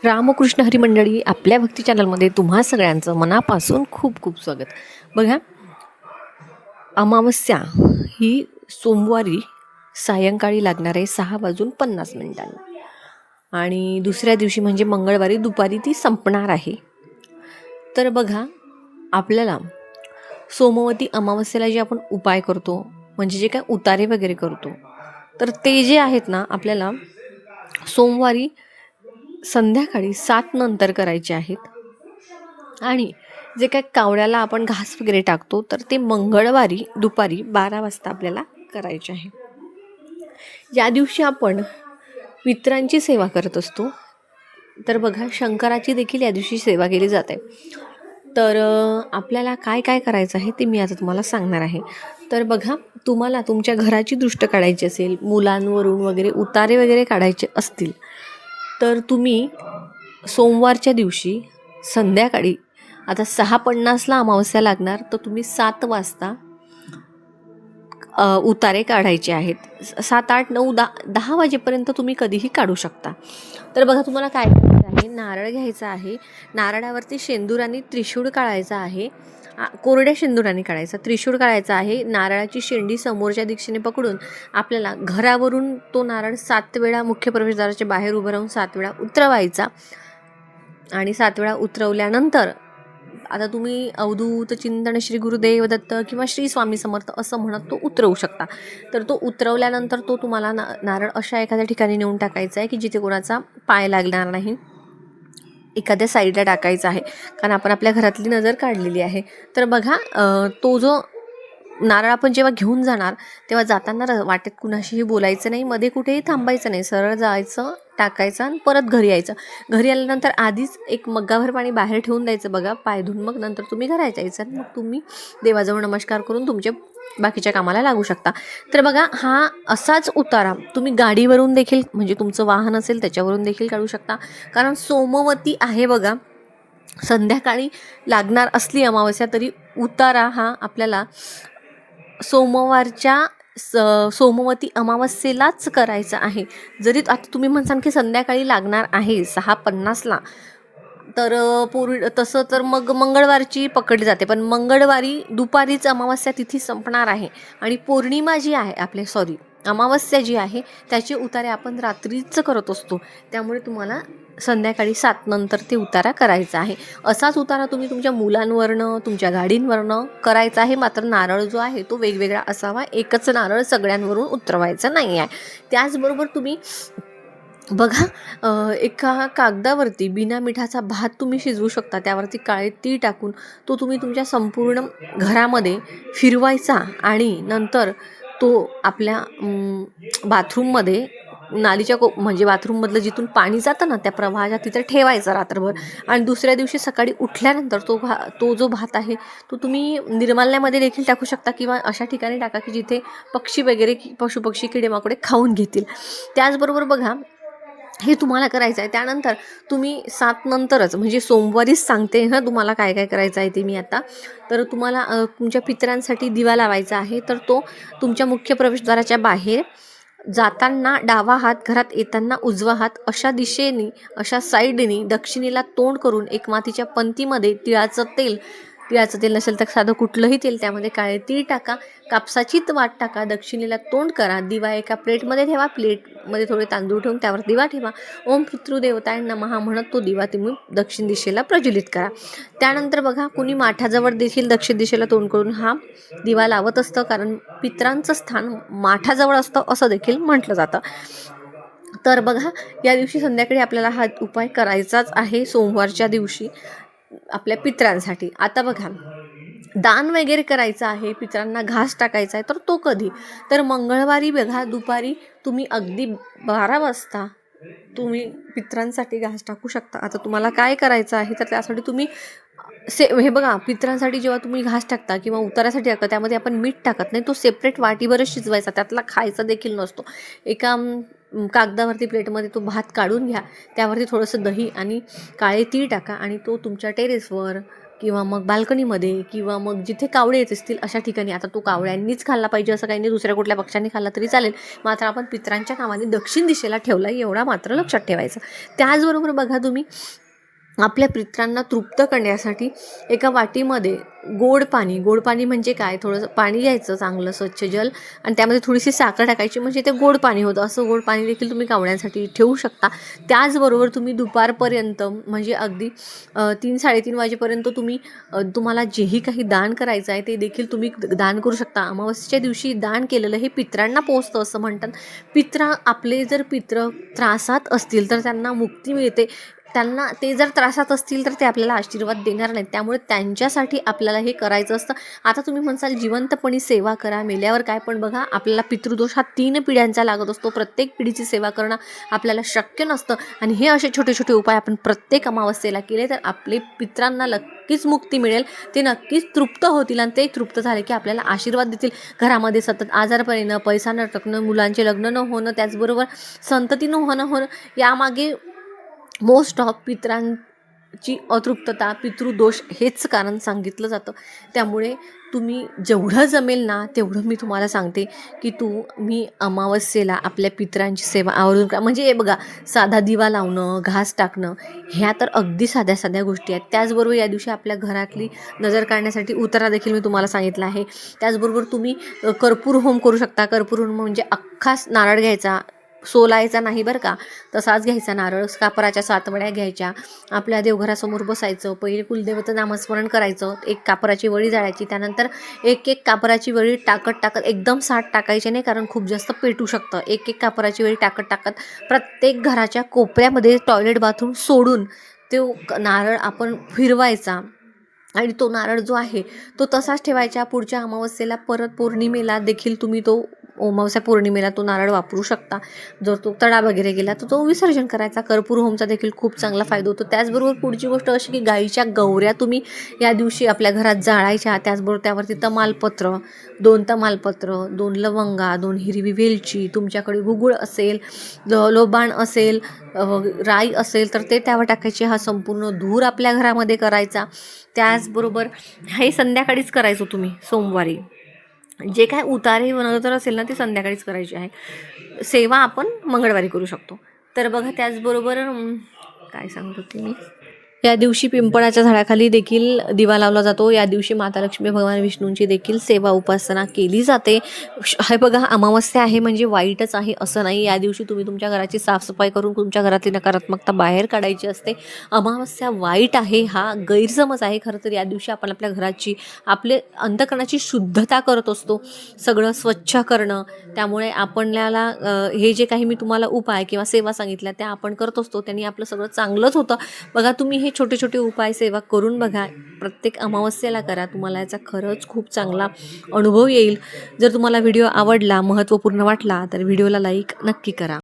रामकृष्ण हरी मंडळी, आपल्या भक्ती चॅनलमध्ये तुम्हा सगळ्यांचं मनापासून खूप खूप स्वागत. बघा, अमावस्या ही सोमवारी सायंकाळी लागणार आहे 6:50 आणि दुसऱ्या दिवशी म्हणजे मंगळवारी दुपारी ती संपणार आहे. तर बघा, आपल्याला सोमवती अमावस्येला जे आपण उपाय करतो, म्हणजे जे काय उतारे वगैरे करतो, तर ते जे आहेत ना, आपल्याला सोमवारी संध्याकाळी 7 नंतर करायचे आहेत. आणि जे काय कावड्याला आपण घास वगैरे टाकतो, तर ते मंगळवारी दुपारी 12 वाजता आपल्याला करायचे आहे. या दिवशी आपण पितरांची सेवा करत असतो. तर बघा, शंकराची देखील या दिवशी सेवा केली जाते. तर आपल्याला काय काय करायचं आहे ते मी आता तुम्हाला सांगणार आहे. तर बघा, तुम्हाला तुमच्या घराची दृष्ट काढायची असेल, मुलांवरून वगैरे उतारे वगैरे काढायचे असतील, तर तुम्ही सोमवारच्या दिवशी संध्याकाळी, आता 6:50 अमावस्या लागणार, तर तुम्ही 7 वाजता उतारे काढायचे आहेत. 7, 8, 9, 10 वाजेपर्यंत तुम्ही कधीही काढू शकता. तर बघा, तुम्हाला काय करायचं आहे, नारळ घ्यायचा आहे. नारळावरती शेंदुराने त्रिशूळ काढायचा आहे. कोरड्या शेंदुराने काढायचा, त्रिशूळ काढायचा आहे. नारळाची शेंडी समोरच्या दिशेने पकडून आपल्याला घरावरून तो नारळ 7 वेळा मुख्य प्रवेशद्वाराच्या बाहेर उभं राहून 7 वेळा उतरवायचा. आणि 7 वेळा उतरवल्यानंतर आता तुम्ही अवधूत चिंतन श्री गुरुदेव दत्त किंवा श्री स्वामी समर्थ असं म्हणत तो उतरवू शकता. तर तो उतरवल्यानंतर तो तुम्हाला नारळ अशा एखाद्या ठिकाणी नेऊन टाकायचा आहे की जिथे कोणाचा पाय लागणार नाही. एखाद्या साईडला टाकायचा आहे, कारण आपण आपल्या घरातली नजर काढलेली आहे. तर बघा, तो जो नारळ आपण जेव्हा घेऊन जाणार, तेव्हा जाताना वाटेत कुणाशीही बोलायचं नाही, मध्ये कुठेही थांबायचं नाही, सरळ जायचं, टाकायचं आणि परत घरी यायचं. घरी आल्यानंतर आधीच एक मग्गाभर पाणी बाहेर ठेवून द्यायचं बघा, पाय धुवून. मग नंतर तुम्ही घरात यायचं आणि मग तुम्ही देवाजवळ नमस्कार करून तुमच्या बाकीच्या कामाला लागू शकता. तर बघा, हा असाच उतारा तुम्ही गाडीवरून देखील, म्हणजे तुमचं वाहन असेल त्याच्यावरून देखील काढू शकता. कारण सोमवती आहे बघा, संध्याकाळी लागणार असली अमावस्या तरी उतारा हा आपल्याला सोमवारच्या सोमवती अमावस्येलाच करायचं आहे. जरी आता तुम्ही म्हणसाल की संध्याकाळी लागणार आहे 6:50, तर तसं तर मग मंगळवारची पकडली जाते, पण मंगळवारी दुपारीच अमावस्या तिथी संपणार आहे. आणि पौर्णिमा जी आहे अमावस्या जी आहे त्याचे उतारे आपण रात्रीच करत असतो. त्यामुळे तुम्हाला संध्याकाळी 7 नंतर ते उतारा करायचा आहे. असाच उतारा तुम्ही तुमच्या मुलांवरनं, तुमच्या गाडींवरनं करायचा आहे. मात्र नारळ जो आहे तो वेगवेगळा असावा, एकच नारळ सगळ्यांवरून उतरवायचं नाही आहे. त्याचबरोबर तुम्ही बघा, एका कागदावरती बिना मिठाचा भात तुम्ही शिजवू शकता. त्यावरती काळे तीळ टाकून तो तुम्ही तुमच्या संपूर्ण घरामध्ये फिरवायचा आणि नंतर तो आपल्या बाथरूममध्ये, नालीच्या म्हणजे बाथरूममधलं जिथून पाणी जातं ना, त्या प्रवाहाच्या तिथं ठेवायचा रात्रभर. आणि दुसऱ्या दिवशी सकाळी उठल्यानंतर तो जो भात आहे तो तुम्ही निर्माल्यामध्ये देखील टाकू शकता किंवा अशा ठिकाणी टाका की जिथे पक्षी वगैरे, पशुपक्षी, किडेमाकडे खाऊन घेतील. त्याचबरोबर बघा, हे तुम्हाला करायचं आहे. त्यानंतर तुम्ही 7 नंतरच, म्हणजे सोमवारीच सांगते हां तुम्हाला काय काय करायचं आहे ते मी आता. तर तुम्हाला तुमच्या पितरांसाठी दिवा लावायचा आहे. तर तो तुमच्या मुख्य प्रवेशद्वाराच्या बाहेर जाताना डावा हात, घरात येताना उजवा हात, अशा दिशेने, अशा साईडनी दक्षिणेला तोंड करून एक मातीच्या पंतीमध्ये तिळाचं तेल नसेल तर साधं कुठलंही तेल, त्यामध्ये काळे तीळ टाका, कापसाची वाट टाका, दक्षिणेला तोंड करा, दिवा एका प्लेटमध्ये ठेवा, प्लेटमध्ये थोडे तांदूळ ठेवून त्यावर दिवा ठेवा, ओम पितृदेवताय नमः म्हणत तो दिवा तुम्ही दक्षिण दिशेला प्रज्वलित करा. त्यानंतर बघा, कुणी माठाजवळ देखील दक्षिण दिशेला तोंड करून हा दिवा लावत असतं, कारण पितरांचं स्थान माठाजवळ असतं असं देखील म्हटलं जातं. तर बघा, या दिवशी संध्याकाळी आपल्याला हा उपाय करायचाच आहे सोमवारच्या दिवशी आपल्या पितरांसाठी. आता बघा, दान वगैरे करायचं आहे, पितरांना घास टाकायचा आहे, तर तो कधी? तर मंगळवारी बघा, दुपारी तुम्ही अगदी 12 वाजता तुम्ही पितरांसाठी घास टाकू शकता. आता तुम्हाला काय करायचं आहे, तर त्यासाठी तुम्ही हे बघा, पितरांसाठी जेव्हा तुम्ही घास टाकता किंवा उतारासाठी टाकता, त्यामध्ये आपण मीठ टाकत नाही, तो सेपरेट वाटीवरच शिजवायचा, त्यातला खायचा देखील नसतो. एका कागदावरती, प्लेटमध्ये तो भात काढून घ्या, त्यावरती थोडंसं दही आणि काळे तीळ टाका आणि तो तुमच्या टेरेसवर, किंवा मग बाल्कनीमध्ये किंवा मग जिथे कावळे येत असतील अशा ठिकाणी. आता तो कावळ्यांनीच खाल्ला पाहिजे असं काही नाही, दुसऱ्या कुठल्या पक्ष्यांनी खाल्ला तरी चालेल, मात्र आपण पितरांच्या नावाने दक्षिण दिशेला ठेवला एवढा मात्र लक्षात ठेवायचं. त्याचबरोबर बघा तुम्ही आपल्या पितरांना तृप्त करण्यासाठी एका वाटीमध्ये गोड पाणी म्हणजे काय, थोडंसं पाणी घ्यायचं चांगलं स्वच्छ जल, आणि त्यामध्ये थोडीशी साखर टाकायची, म्हणजे ते गोड पाणी होतं. असं गोड पाणी देखील तुम्ही कावळ्यांसाठी ठेवू शकता. त्याचबरोबर तुम्ही दुपारपर्यंत म्हणजे अगदी 3-3:30 वाजेपर्यंत तुम्हाला जेही काही दान करायचं आहे ते देखील तुम्ही दान करू शकता. अमावस्येच्या दिवशी दान केलेलं हे पितरांना पोचतं असं म्हणतात. आपले जर पित्र त्रासात असतील तर त्यांना मुक्ती मिळते. ते जर त्रासात असतील तर ते आपल्याला आशीर्वाद देणार नाहीत, त्यामुळे त्यांच्यासाठी आपल्याला हे करायचं असतं. आता तुम्ही म्हणसाल जिवंतपणी सेवा करा, मेल्यावर काय, पण बघा आपल्याला पितृदोष हा 3 पिढ्यांचा लागत असतो. प्रत्येक पिढीची सेवा करणं आपल्याला शक्य नसतं, आणि हे असे छोटे छोटे उपाय आपण प्रत्येक अमावस्येला केले तर आपले पितरांना नक्कीच मुक्ती मिळेल. ते नक्कीच तृप्त होतील, आणि ते तृप्त झाले की आपल्याला आशीर्वाद देतील. घरामध्ये सतत आजारपण येणं, पैसा न टकणं, मुलांचे लग्न न होणं, त्याचबरोबर संतती न होणं यामागे मोस्ट ऑफ पितरांची अतृप्तता, पितृदोष हेच कारण सांगितलं जातं. त्यामुळे तुम्ही जेवढं जमेल ना तेवढं मी तुम्हाला सांगते की मी अमावस्येला आपल्या पितरांची सेवा आवर्जून करा. म्हणजे हे बघा, साधा दिवा लावणं, घास टाकणं, ह्या तर अगदी साध्या साध्या गोष्टी आहेत. त्याचबरोबर या दिवशी आपल्या घरातली नजर काढण्यासाठी उतारा देखील मी तुम्हाला सांगितला आहे. त्याचबरोबर तुम्ही कर्पूर होम करू शकता. कर्पूर होम म्हणजे अख्खाच नारळ घ्यायचा, सोलायचा नाही बरं का, तसाच घ्यायचा नारळ, कापराच्या 7 वड्या घ्यायच्या, आपल्या देवघरासमोर बसायचं, पहिले कुलदेवता नामस्मरण करायचं, एक कापराची वडी जाळायची, त्यानंतर एक कापराची वडी टाकत एकदम 7 टाकायचे नाही, कारण खूप जास्त पेटू शकतं. एक कापराची वडी टाकत प्रत्येक घराच्या कोपऱ्यामध्ये टॉयलेट बाथरूम सोडून तो नारळ आपण फिरवायचा, आणि तो नारळ जो आहे तो तसाच ठेवायचा. पुढच्या अमावस्येला परत पौर्णिमेला देखील तुम्ही अमावस्या पौर्णिमेला तो नारळ वापरू शकता. जर तो तडा वगैरे गेला तर तो विसर्जन करायचा. कर्पूर होमचा देखील खूप चांगला फायदा होतो. त्याचबरोबर पुढची गोष्ट अशी की गाईच्या गौऱ्या तुम्ही या दिवशी आपल्या घरात जाळायच्या. त्याचबरोबर त्यावरती तमालपत्र, 2 तमालपत्र, 2 लवंगा, 2 हिरवी वेलची, तुमच्याकडे गुगुळ असेल, लोबाण असेल, राई असेल तर ते त्यावर टाकायचे. हा संपूर्ण धूर आपल्या घरामध्ये करायचा. त्याचबरोबर हे संध्याकाळीच करायचं तुम्ही सोमवारी. जे काय उतारे नजर असेल ना ते संध्याकाळीच करायचे आहे. सेवा आपण मंगळवारी करू शकतो. तर बघा, त्याचबरोबर काय सांगत होते मी, या दिवशी पिंपळाच्या झाडाखाली देखील दिवा लावला जातो. या दिवशी माता लक्ष्मी, भगवान विष्णूंची देखील सेवा उपासना केली जाते. हे बघा, अमावस्या आहे म्हणजे वाईटच आहे असं नाही. या दिवशी तुम्ही तुमच्या घराची साफसफाई करून तुमच्या घरातली नकारात्मकता बाहेर काढायची असते. अमावस्या वाईट आहे हा गैरसमज आहे. खरं तर या दिवशी आपण आपल्या घराची, आपले अंतःकरणाची शुद्धता करत असतो, सगळं स्वच्छ करणं. त्यामुळे आपल्याला हे जे काही मी तुम्हाला उपाय किंवा सेवा सांगितल्या त्या आपण करत असतो, त्यांनी आपलं सगळं चांगलंच होतं. बघा, तुम्ही हे छोटे छोटे उपाय सेवा करून बघा, प्रत्येक अमावस्येला करा, तुम्हाला याचा खरंच खूप चांगला अनुभव येईल. जर तुम्हाला व्हिडिओ आवडला, महत्त्वपूर्ण वाटला तर व्हिडिओला लाईक नक्की करा.